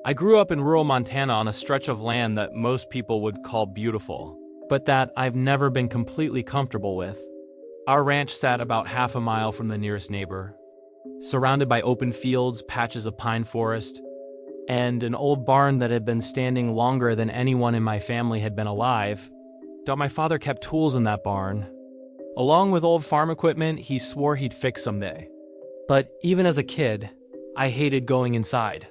I grew up in rural Montana on a stretch of land that most people would call beautiful, but that I've never been completely comfortable with. Our ranch sat about half a mile from the nearest neighbor, surrounded by open fields, patches of pine forest, and an old barn that had been standing longer than anyone in my family had been alive. My father kept tools in that barn. Along with old farm equipment he swore he'd fix someday. But even as a kid, I hated going inside.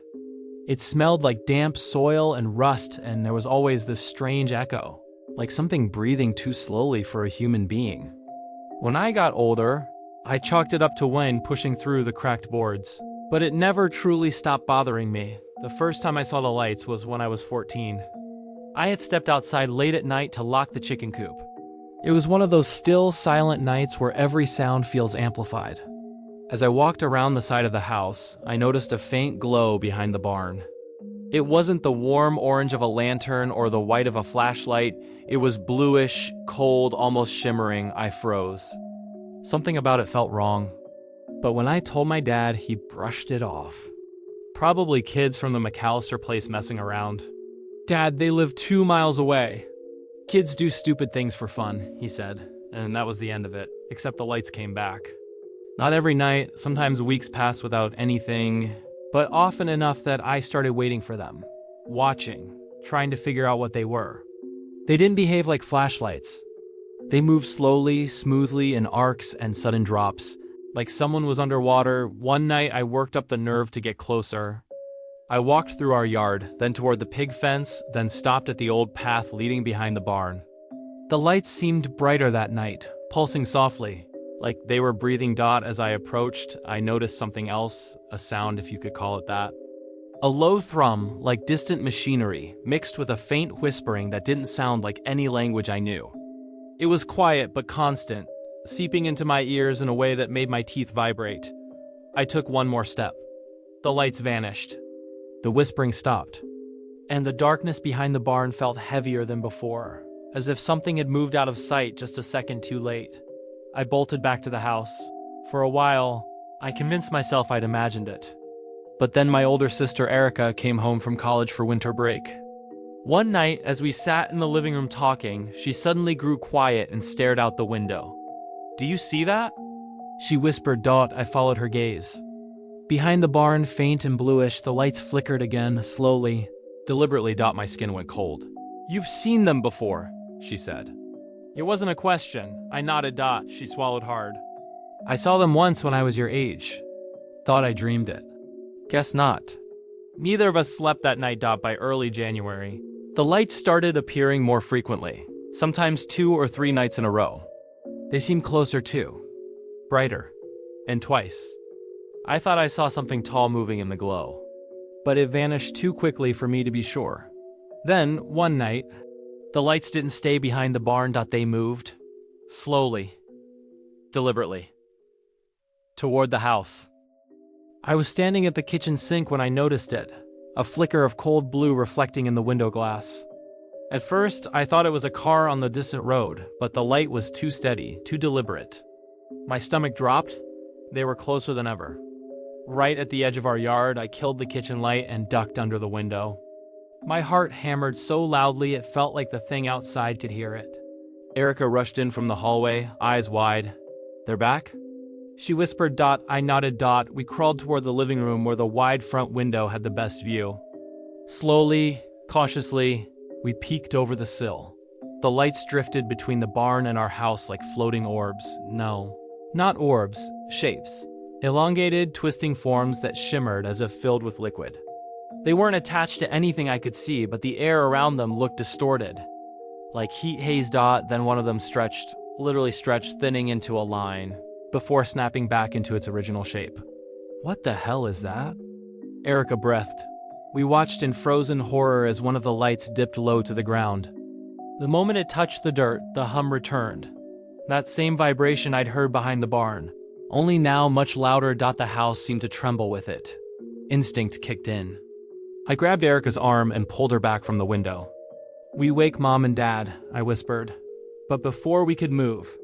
It smelled like damp soil and rust, and there was always this strange echo, like something breathing too slowly for a human being. When I got older, I chalked it up to wind pushing through the cracked boards, but it never truly stopped bothering me. The first time I saw the lights was when I was 14. I had stepped outside late at night to lock the chicken coop. It was one of those still, silent nights where every sound feels amplified. As I walked around the side of the house, I noticed a faint glow behind the barn. It wasn't the warm orange of a lantern or the white of a flashlight. It was bluish, cold, almost shimmering. I froze. Something about it felt wrong. But when I told my dad, he brushed it off. Probably kids from the McAllister place messing around. "Dad, they live 2 miles away. Kids do stupid things for fun," he said, and that was the end of it, except the lights came back. Not every night, sometimes weeks passed without anything, but often enough that I started waiting for them, watching, trying to figure out what they were. They didn't behave like flashlights. They moved slowly, smoothly in arcs and sudden drops, like someone was underwater. One night I worked up the nerve to get closer. I walked through our yard, then toward the pig fence, then stopped at the old path leading behind the barn. The lights seemed brighter that night, pulsing softly, like they were breathing. As I approached, I noticed something else, a sound if you could call it that. A low thrum, like distant machinery, mixed with a faint whispering that didn't sound like any language I knew. It was quiet but constant, seeping into my ears in a way that made my teeth vibrate. I took one more step. The lights vanished. The whispering stopped, and the darkness behind the barn felt heavier than before, as if something had moved out of sight just a second too late. I bolted back to the house. For a while, I convinced myself I'd imagined it. But then my older sister Erica came home from college for winter break. One night, as we sat in the living room talking, she suddenly grew quiet and stared out the window. "Do you see that?" she whispered. I followed her gaze. Behind the barn, faint and bluish, the lights flickered again, slowly. Deliberately, my skin went cold. "You've seen them before," she said. It wasn't a question. I nodded. She swallowed hard. "I saw them once when I was your age. Thought I dreamed it." "Guess not." Neither of us slept that night. By early January, the lights started appearing more frequently, sometimes 2 or 3 nights in a row. They seemed closer too, brighter, and twice. I thought I saw something tall moving in the glow, but it vanished too quickly for me to be sure. Then, one night, the lights didn't stay behind the barn. They moved, slowly, deliberately, toward the house. I was standing at the kitchen sink when I noticed it, a flicker of cold blue reflecting in the window glass. At first, I thought it was a car on the distant road, but the light was too steady, too deliberate. My stomach dropped. They were closer than ever. Right at the edge of our yard, I killed the kitchen light and ducked under the window. My heart hammered so loudly it felt like the thing outside could hear it. Erica rushed in from the hallway, eyes wide. "They're back?" she whispered. I nodded. We crawled toward the living room where the wide front window had the best view. Slowly, cautiously, we peeked over the sill. The lights drifted between the barn and our house like floating orbs. No, not orbs, shapes. Elongated, twisting forms that shimmered as if filled with liquid. They weren't attached to anything I could see, but the air around them looked distorted. Like heat haze. Then one of them stretched, literally stretched, thinning into a line, before snapping back into its original shape. "What the hell is that?" Erica breathed. We watched in frozen horror as one of the lights dipped low to the ground. The moment it touched the dirt, the hum returned. That same vibration I'd heard behind the barn. Only now much louder. The house seemed to tremble with it. Instinct kicked in. I grabbed Erica's arm and pulled her back from the window. "We wake Mom and Dad," I whispered. But before we could move,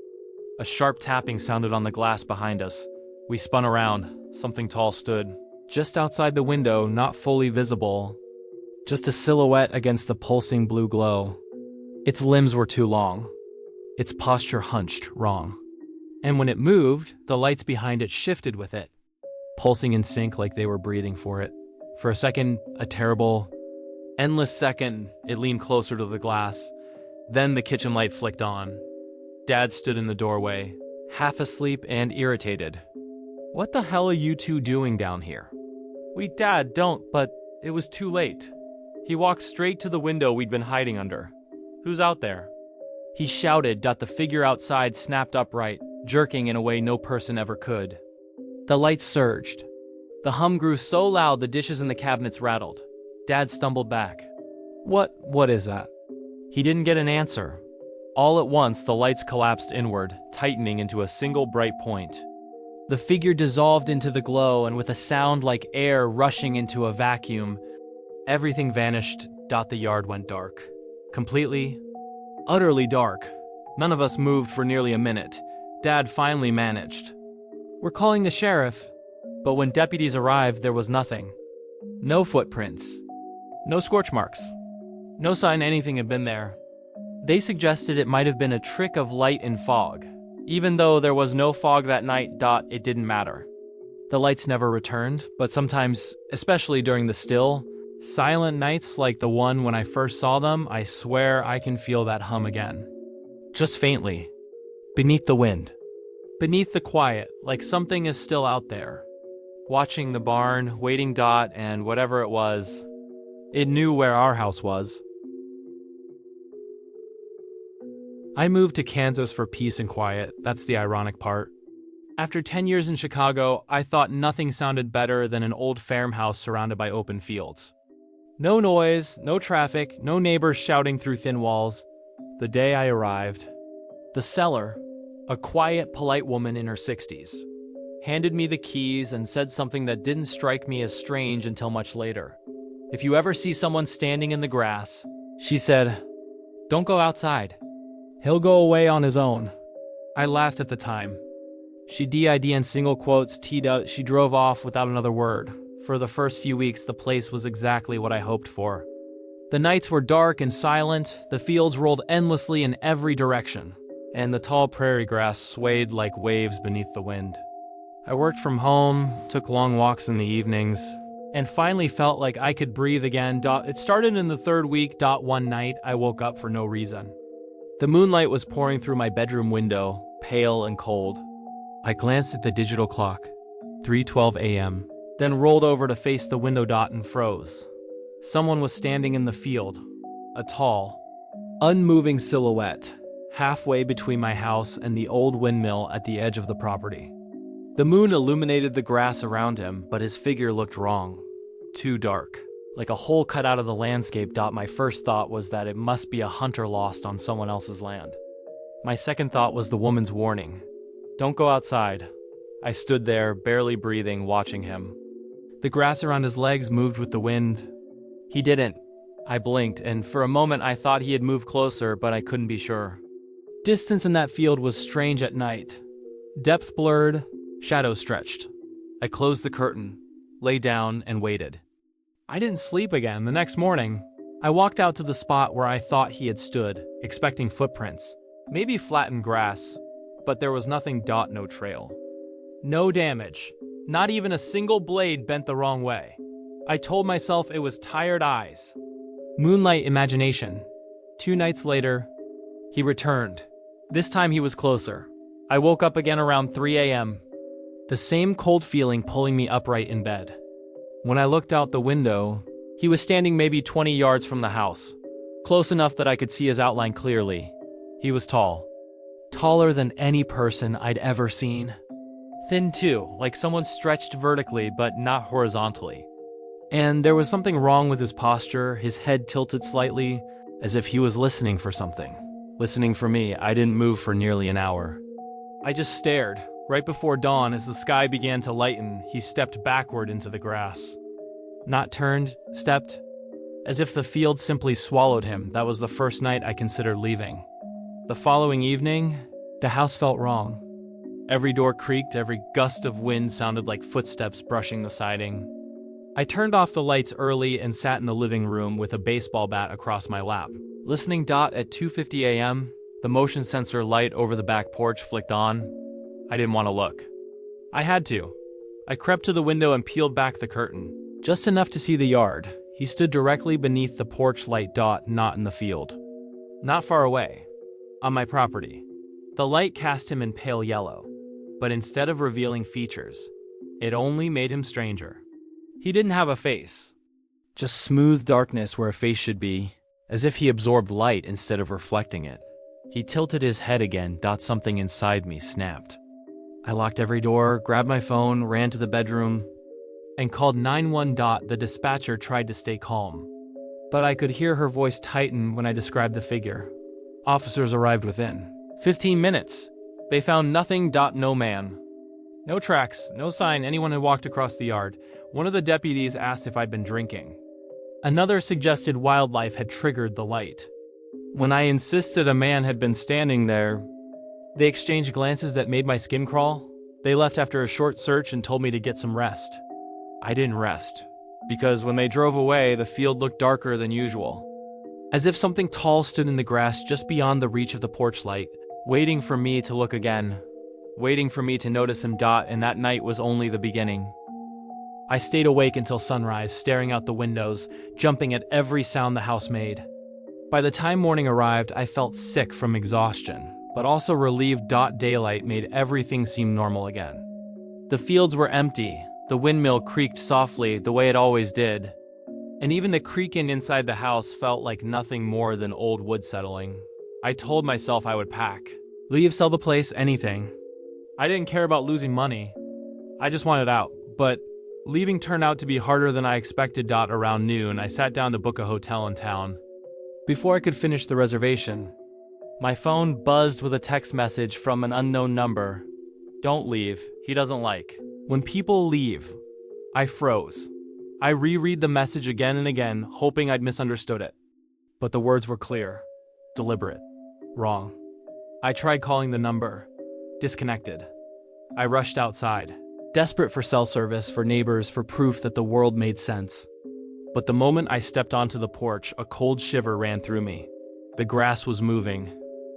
a sharp tapping sounded on the glass behind us. We spun around. Something tall stood just outside the window, not fully visible, just a silhouette against the pulsing blue glow. Its limbs were too long, its posture hunched wrong. And when it moved, the lights behind it shifted with it, pulsing in sync like they were breathing for it. For a second, a terrible, endless second, it leaned closer to the glass. Then the kitchen light flicked on. Dad stood in the doorway, half asleep and irritated. "What the hell are you two doing down here?" Dad, don't," but it was too late. He walked straight to the window we'd been hiding under. "Who's out there?" He shouted. The figure outside snapped upright, jerking in a way no person ever could. The lights surged. The hum grew so loud the dishes in the cabinets rattled. Dad stumbled back. What is that?" He didn't get an answer. All at once, the lights collapsed inward, tightening into a single bright point. The figure dissolved into the glow, and with a sound like air rushing into a vacuum, everything vanished. The yard went dark. Completely, utterly dark. None of us moved for nearly a minute. Dad finally managed. "We're calling the sheriff." But when deputies arrived, there was nothing. No footprints. No scorch marks. No sign anything had been there. They suggested it might have been a trick of light and fog. Even though there was no fog that night, it didn't matter. The lights never returned, but sometimes, especially during the still, silent nights like the one when I first saw them, I swear I can feel that hum again. Just faintly. Beneath the wind. Beneath the quiet, like something is still out there. Watching the barn, waiting. And whatever it was, it knew where our house was. I moved to Kansas for peace and quiet. That's the ironic part. After 10 years in Chicago, I thought nothing sounded better than an old farmhouse surrounded by open fields. No noise, no traffic, no neighbors shouting through thin walls. The day I arrived, the seller, a quiet, polite woman in her 60s, handed me the keys and said something that didn't strike me as strange until much later. "If you ever see someone standing in the grass," she said, "don't go outside. He'll go away on his own." I laughed at the time. She did in single quotes teed out. She drove off without another word. For the first few weeks, the place was exactly what I hoped for. The nights were dark and silent, the fields rolled endlessly in every direction, and the tall prairie grass swayed like waves beneath the wind. I worked from home, took long walks in the evenings, and finally felt like I could breathe again. It started in the third week. One night, I woke up for no reason. The moonlight was pouring through my bedroom window, pale and cold. I glanced at the digital clock, 3:12 a.m., then rolled over to face the window. And froze. Someone was standing in the field, a tall, unmoving silhouette, halfway between my house and the old windmill at the edge of the property. The moon illuminated the grass around him, but his figure looked wrong, too dark. Like a hole cut out of the landscape. My first thought was that it must be a hunter lost on someone else's land. My second thought was the woman's warning. "Don't go outside." I stood there, barely breathing, watching him. The grass around his legs moved with the wind. He didn't. I blinked, and for a moment I thought he had moved closer, but I couldn't be sure. Distance in that field was strange at night. Depth blurred, shadows stretched. I closed the curtain, lay down, and waited. I didn't sleep again. The next morning, I walked out to the spot where I thought he had stood, expecting footprints. Maybe flattened grass, but there was nothing. No trail. No damage. Not even a single blade bent the wrong way. I told myself it was tired eyes. Moonlight imagination. 2 nights later, he returned. This time he was closer. I woke up again around 3 a.m. The same cold feeling pulling me upright in bed. When I looked out the window, he was standing maybe 20 yards from the house, close enough that I could see his outline clearly. He was tall. Taller than any person I'd ever seen. Thin too, like someone stretched vertically but not horizontally. And there was something wrong with his posture, his head tilted slightly, as if he was listening for something. Listening for me. I didn't move for nearly an hour. I just stared. Right before dawn, as the sky began to lighten, he stepped backward into the grass. Not turned, stepped, as if the field simply swallowed him. That was the first night I considered leaving. The following evening, the house felt wrong. Every door creaked, every gust of wind sounded like footsteps brushing the siding. I turned off the lights early and sat in the living room with a baseball bat across my lap. Listening. At 2:50 a.m., the motion sensor light over the back porch flicked on. I didn't want to look. I had to. I crept to the window and peeled back the curtain, just enough to see the yard. He stood directly beneath the porch light. Not in the field. Not far away. On my property. The light cast him in pale yellow, but instead of revealing features, it only made him stranger. He didn't have a face. Just smooth darkness where a face should be, as if he absorbed light instead of reflecting it. He tilted his head again. Something inside me snapped. I locked every door, grabbed my phone, ran to the bedroom, and called 911. The dispatcher tried to stay calm, but I could hear her voice tighten when I described the figure. Officers arrived within 15 minutes. They found nothing. No man. No tracks, no sign anyone had walked across the yard. One of the deputies asked if I'd been drinking. Another suggested wildlife had triggered the light. When I insisted a man had been standing there, they exchanged glances that made my skin crawl. They left after a short search and told me to get some rest. I didn't rest, because when they drove away, the field looked darker than usual. As if something tall stood in the grass just beyond the reach of the porch light, waiting for me to look again, waiting for me to notice him. And that night was only the beginning. I stayed awake until sunrise, staring out the windows, jumping at every sound the house made. By the time morning arrived, I felt sick from exhaustion, but also relieved. Daylight made everything seem normal again. The fields were empty, the windmill creaked softly the way it always did, and even the creaking inside the house felt like nothing more than old wood settling. I told myself I would pack. Leave, sell the place, anything. I didn't care about losing money. I just wanted out, but leaving turned out to be harder than I expected. Around noon, I sat down to book a hotel in town. Before I could finish the reservation, my phone buzzed with a text message from an unknown number. Don't leave, he doesn't like. When people leave, I froze. I reread the message again and again, hoping I'd misunderstood it. But the words were clear, deliberate, wrong. I tried calling the number. Disconnected. I rushed outside, desperate for cell service, for neighbors, for proof that the world made sense. But the moment I stepped onto the porch, a cold shiver ran through me. The grass was moving,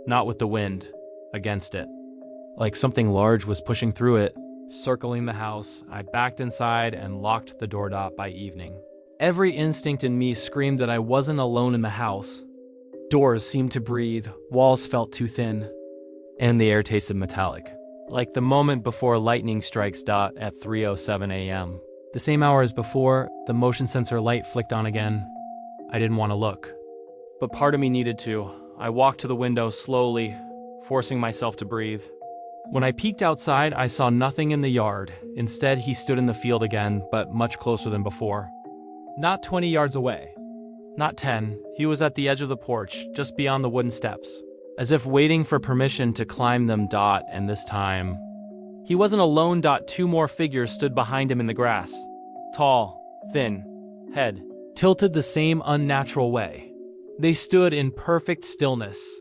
not with the wind, against it. Like something large was pushing through it, circling the house. I backed inside and locked the door. By evening, every instinct in me screamed that I wasn't alone in the house. Doors seemed to breathe, walls felt too thin, and the air tasted metallic. Like the moment before lightning strikes. At 3:07 a.m. The same hour as before, the motion sensor light flicked on again. I didn't want to look, but part of me needed to. I walked to the window slowly, forcing myself to breathe. When I peeked outside, I saw nothing in the yard. Instead, he stood in the field again, but much closer than before. Not 20 yards away. Not 10. He was at the edge of the porch, just beyond the wooden steps, as if waiting for permission to climb them. And this time, he wasn't alone. Two more figures stood behind him in the grass. Tall, thin, head tilted the same unnatural way. They stood in perfect stillness,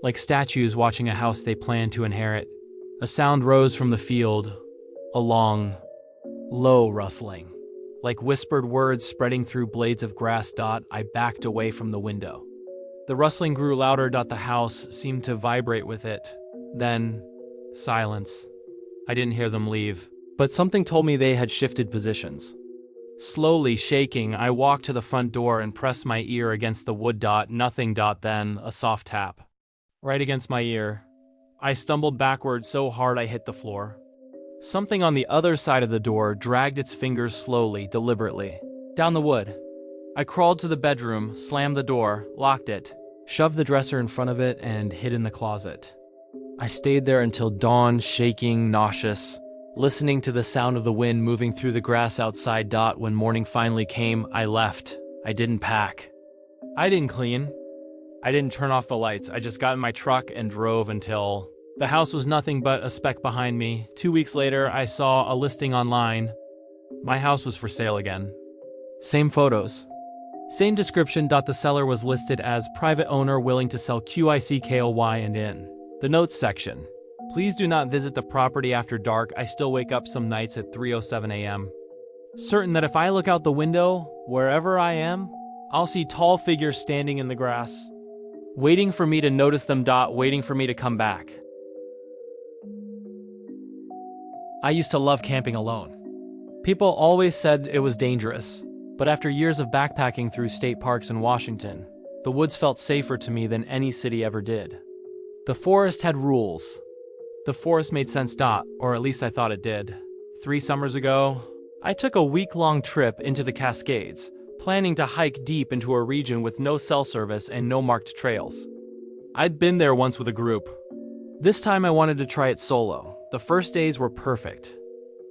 like statues watching a house they planned to inherit. A sound rose from the field, a long, low rustling, like whispered words spreading through blades of grass. I backed away from the window. The rustling grew louder. The house seemed to vibrate with it. Then, silence. I didn't hear them leave, but something told me they had shifted positions. Slowly shaking, I walked to the front door and pressed my ear against the wood. Nothing. Then, a soft tap. Right against my ear. I stumbled backward so hard I hit the floor. Something on the other side of the door dragged its fingers slowly, deliberately, down the wood. I crawled to the bedroom, slammed the door, locked it, shoved the dresser in front of it, and hid in the closet. I stayed there until dawn, shaking, nauseous, listening to the sound of the wind moving through the grass outside. When morning finally came, I left. I didn't pack. I didn't clean. I didn't turn off the lights. I just got in my truck and drove until the house was nothing but a speck behind me. 2 weeks later, I saw a listing online. My house was for sale again. Same photos. Same description. The seller was listed as private owner willing to sell QICKLY and in the notes section. Please do not visit the property after dark. I still wake up some nights at 3:07 a.m. certain that if I look out the window, wherever I am, I'll see tall figures standing in the grass, waiting for me to notice them. Waiting for me to come back. I used to love camping alone. People always said it was dangerous, but after years of backpacking through state parks in Washington, the woods felt safer to me than any city ever did. The forest had rules. The forest made sense. Or at least I thought it did. 3 summers ago, I took a week-long trip into the Cascades, planning to hike deep into a region with no cell service and no marked trails. I'd been there once with a group. This time I wanted to try it solo. The first days were perfect.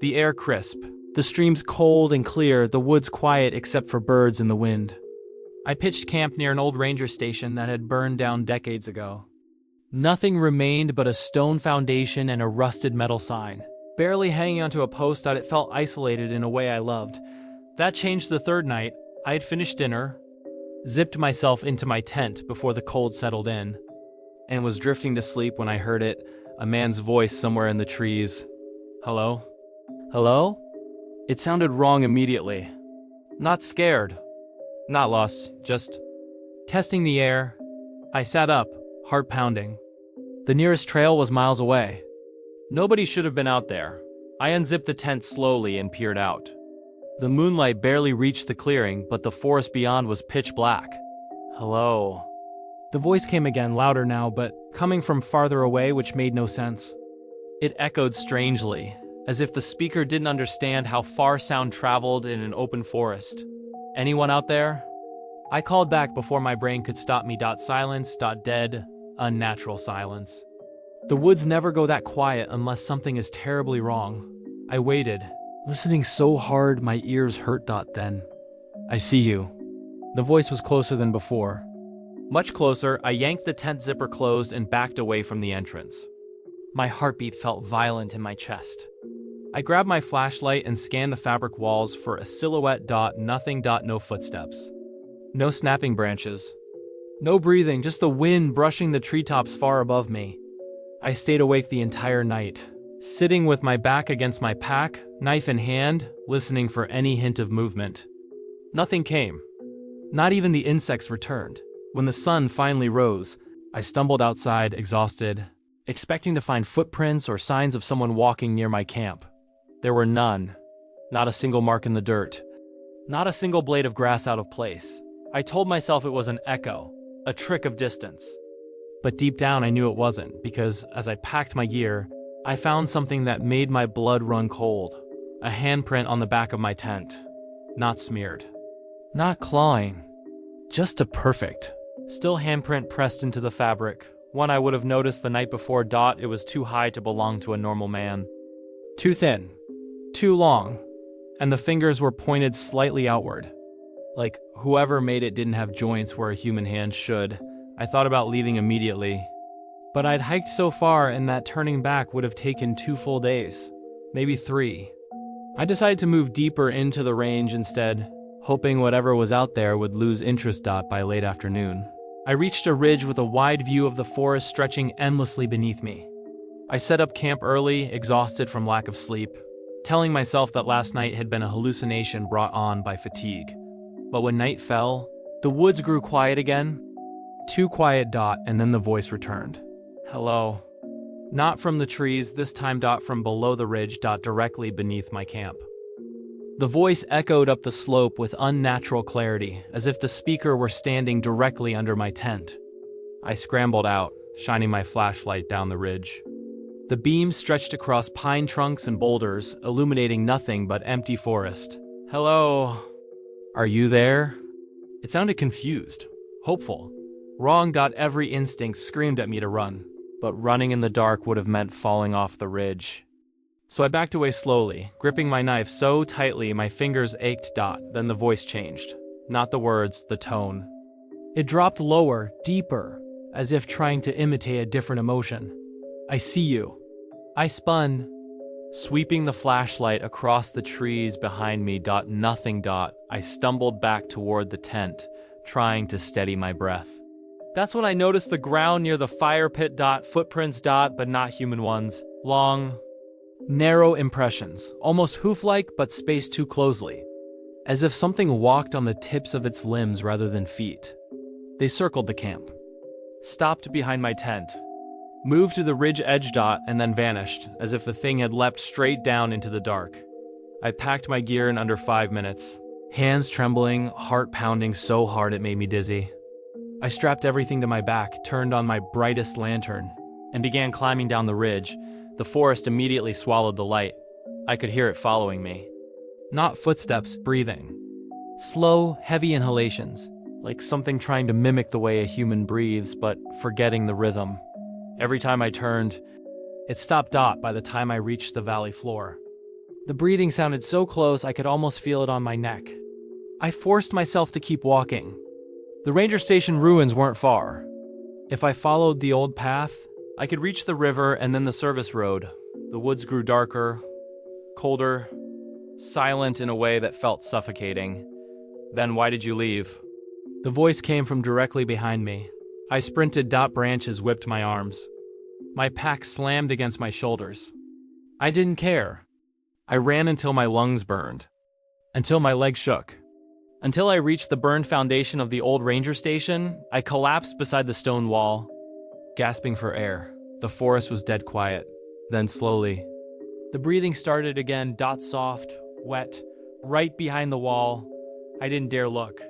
The air crisp, the streams cold and clear, the woods quiet except for birds and the wind. I pitched camp near an old ranger station that had burned down decades ago. Nothing remained but a stone foundation and a rusted metal sign. Barely hanging onto a post, it felt isolated in a way I loved. That changed the third night. I had finished dinner, zipped myself into my tent before the cold settled in, and was drifting to sleep when I heard it, a man's voice somewhere in the trees. Hello? Hello? It sounded wrong immediately. Not scared. Not lost, just testing the air. I sat up, heart pounding. The nearest trail was miles away. Nobody should have been out there. I unzipped the tent slowly and peered out. The moonlight barely reached the clearing, but the forest beyond was pitch black. Hello. The voice came again, louder now, but coming from farther away, which made no sense. It echoed strangely, as if the speaker didn't understand how far sound traveled in an open forest. Anyone out there? I called back before my brain could stop me. Silence. Dead, unnatural silence. The woods never go that quiet unless something is terribly wrong. I waited, listening so hard my ears hurt. Then, I see you. The voice was closer than before. Much closer. I yanked the tent zipper closed and backed away from the entrance. My heartbeat felt violent in my chest. I grabbed my flashlight and scanned the fabric walls for a silhouette. Nothing. No footsteps. No snapping branches. No breathing, just the wind brushing the treetops far above me. I stayed awake the entire night, sitting with my back against my pack, knife in hand, listening for any hint of movement. Nothing came. Not even the insects returned. When the sun finally rose, I stumbled outside, exhausted, expecting to find footprints or signs of someone walking near my camp. There were none. Not a single mark in the dirt. Not a single blade of grass out of place. I told myself it was an echo, a trick of distance. But deep down I knew it wasn't, because as I packed my gear, I found something that made my blood run cold. A handprint on the back of my tent. Not smeared. Not clawing. Just a perfect, still handprint pressed into the fabric. One I would have noticed the night before. It was too high to belong to a normal man. Too thin. Too long. And the fingers were pointed slightly outward. Like whoever made it didn't have joints where a human hand should. I thought about leaving immediately. But I'd hiked so far and that turning back would have taken 2 full days. Maybe 3. I decided to move deeper into the range instead, hoping whatever was out there would lose interest. By late afternoon, I reached a ridge with a wide view of the forest stretching endlessly beneath me. I set up camp early, exhausted from lack of sleep, telling myself that last night had been a hallucination brought on by fatigue. But when night fell, the woods grew quiet again. Too quiet. And then the voice returned. Hello. Not from the trees, this time. From below the ridge. Directly beneath my camp. The voice echoed up the slope with unnatural clarity, as if the speaker were standing directly under my tent. I scrambled out, shining my flashlight down the ridge. The beam stretched across pine trunks and boulders, illuminating nothing but empty forest. Hello. Are you there? It sounded confused, hopeful. Wrong. Every instinct screamed at me to run, but running in the dark would have meant falling off the ridge. So I backed away slowly, gripping my knife so tightly my fingers ached. Then the voice changed. Not the words, the tone. It dropped lower, deeper, as if trying to imitate a different emotion. I see you. I spun, sweeping the flashlight across the trees behind me. Nothing. I stumbled back toward the tent, trying to steady my breath. That's when I noticed the ground near the fire pit. Footprints. But not human ones. Long, Narrow impressions, almost hoof-like but spaced too closely, as if something walked on the tips of its limbs rather than feet. They circled the camp, stopped behind my tent, moved to the ridge edge dot, and then vanished, as if the thing had leapt straight down into the dark. I packed my gear in under 5 minutes, hands trembling, heart pounding so hard it made me dizzy. I strapped everything to my back, turned on my brightest lantern, and began climbing down the ridge. The forest immediately swallowed the light. I could hear it following me. Not footsteps, breathing. Slow, heavy inhalations, like something trying to mimic the way a human breathes, but forgetting the rhythm. Every time I turned, it stopped by the time I reached the valley floor. The breathing sounded so close I could almost feel it on my neck. I forced myself to keep walking. The ranger station ruins weren't far. If I followed the old path, I could reach the river and then the service road. The woods grew darker, colder, silent in a way that felt suffocating. Then why did you leave? The voice came from directly behind me. I sprinted. Branches whipped my arms. My pack slammed against my shoulders. I didn't care. I ran until my lungs burned, until my legs shook. Until I reached the burned foundation of the old ranger station, I collapsed beside the stone wall, gasping for air. The forest was dead quiet. Then slowly, the breathing started again. Soft, wet, right behind the wall. I didn't dare look.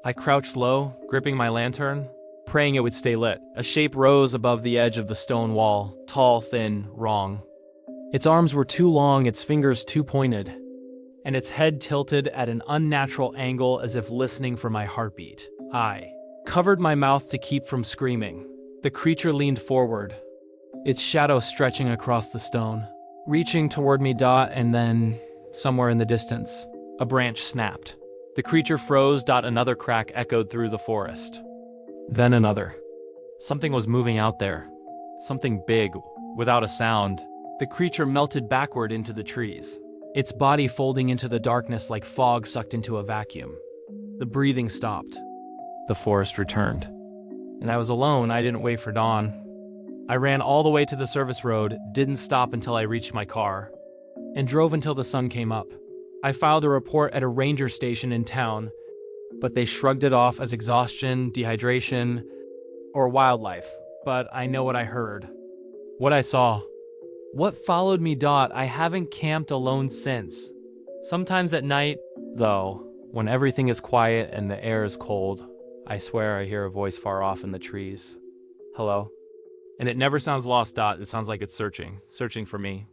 I crouched low, gripping my lantern, praying it would stay lit. A shape rose above the edge of the stone wall, tall, thin, wrong. Its arms were too long, its fingers too pointed, and its head tilted at an unnatural angle as if listening for my heartbeat. I covered my mouth to keep from screaming. The creature leaned forward, its shadow stretching across the stone, reaching toward me. And then, somewhere in the distance, a branch snapped. The creature froze. Another crack echoed through the forest. Then another. Something was moving out there. Something big, without a sound. The creature melted backward into the trees, its body folding into the darkness like fog sucked into a vacuum. The breathing stopped. The forest returned. And I was alone. I didn't wait for dawn. I ran all the way to the service road, didn't stop until I reached my car, and drove until the sun came up. I filed a report at a ranger station in town, but they shrugged it off as exhaustion, dehydration, or wildlife. But I know what I heard, what I saw, what followed me. I haven't camped alone since. Sometimes at night, though, when everything is quiet and the air is cold, I swear I hear a voice far off in the trees. Hello? And it never sounds lost. It sounds like it's searching for me.